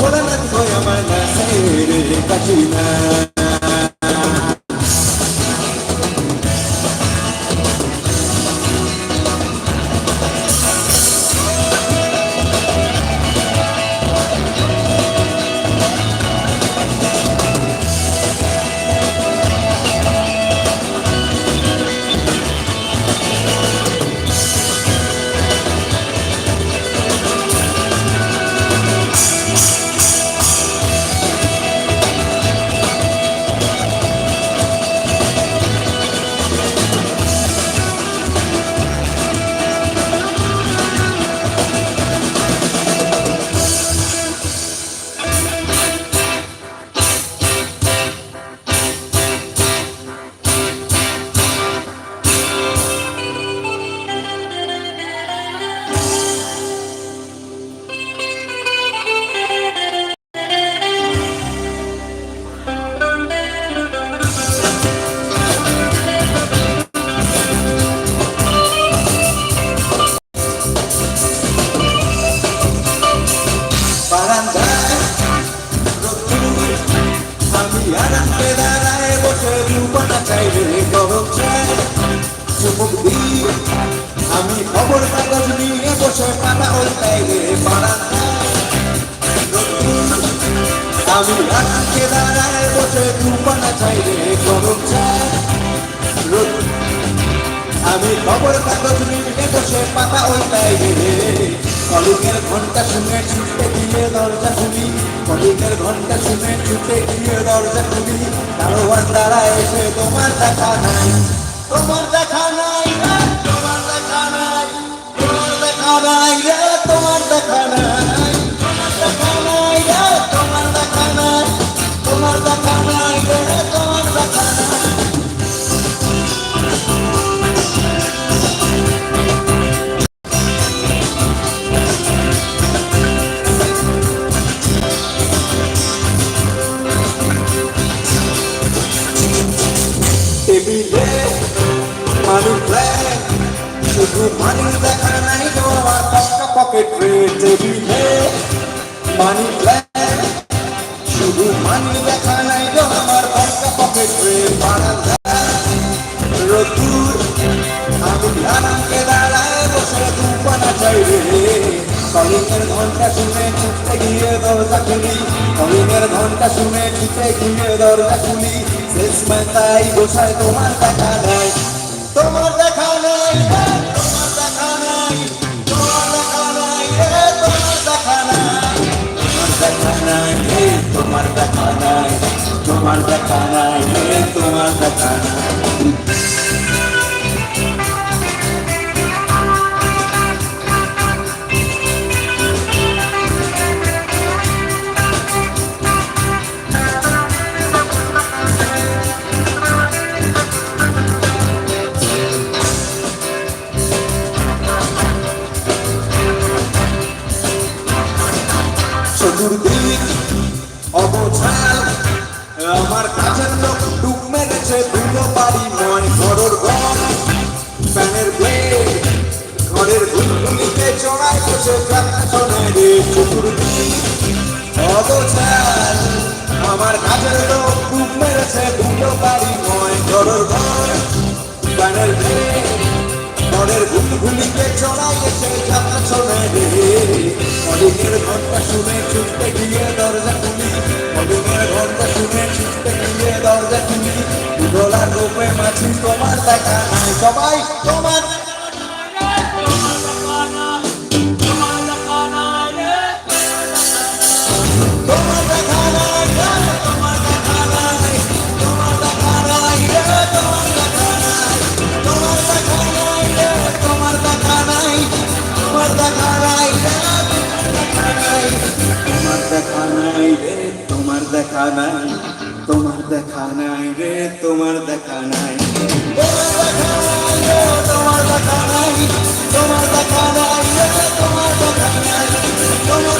ভোলানাথ হয় আমার নাসের কাটিনা। আমি খবর কাগজ নিয়ে বসে পাতা ওইটাই রে বারান্দায়। আমি আটকে দাঁড়ায় বসে দুপানা চাই রে গরম চায়। আমি খবর কাগজ নিয়ে বসে পাতা ওইটাই রে। কলিংয়ের ঘন্টা শুনে ছুটে গিয়ে দরজা খুলি, কলিংয়ের ঘন্টা শুনে ছুটে গিয়ে দরজা খুলি। দারোয়ান দাঁড়ায় এসে তোমার দেখা নাই, তোমার দেখা নাই, তোমার দেখা নাই, তোমার দেখা নাই রে, তোমার দেখা নাই, তোমার দেখা নাই রে, তোমার দেখা নাই, তোমার দেখা নাই রে, তোমার দেখা নাই। টেবিলে মানি ব্যাগ, শুধু মানি দেখা নাই গো আমার পাক্কা পকেট রে। টেবিলে মানি ব্যাগ, শুধু মানি দেখা নাই গো আমার পাক্কা পকেট রে। বারান্দায় রোদ্দুর, আমি আরামকে দাঁড়ায় বসে দুপানা চাই রে। কলিংয়ের ঘন্টা শুনে ছুটে গিয়ে দরজা খুলি, কলিংয়ের ঘন্টা শুনে ছুটে গিয়ে দরজা খুলি। শেষমেশ তাই বসায় তোমার দেখা নাই, তোমার দেখা নাই, তোমার দেখা নাই, তোমার দেখা নাই রে, তোমার দেখা নাই, তোমার দেখা নাই রে, তোমার দেখা নাই, তোমার দেখা নাই রে, তোমার দেখা নাই। চতুর্দিক অবছাল, আমার কাছের লোক ডুব মেরেছে ধুলো বাড়ি নয়। ঘরের ঘর প্যানের ব্লেড, ঘরের ঘুলঘুলিতে চড়াই বসে যাত্রা শোনে রে। চতুর্দিক অবছাল, আমার কাছের লোক ডুব মেরেছে ধুলো বাড়ি নয়। ঘরের ঘর প্যানের ব্লেড, ঘরের ঘুলঘুলিতে চড়াই এসে যাত্রা শোনে রে। কলিংয়ের ঘন্টা শুনে ছুটতে গিয়ে দরজা খুলি, কলিংয়ের ঘন্টা শুনে ছুটতে গিয়ে দরজা খুলি। দুধলার রূপে মাছি তোমার দেখা নাই, সবাই তোমার তোমার দেখা নাই, তোমার দেখা নাই, তোমার দেখা নাই রে, তোমার দেখা নাই, তোমার দেখা নাই রে, তোমার দেখা নাই, তোমার দেখা নাই রে, তোমার দেখা নাই রে, তোমার দেখা নাই, তোমার দেখা নাই রে, তোমার দেখা নাই, তোমার দেখা নাই রে, তোমার দেখা নাই, তোমার দেখা নাই রে, তোমার দেখা নাই, তোমার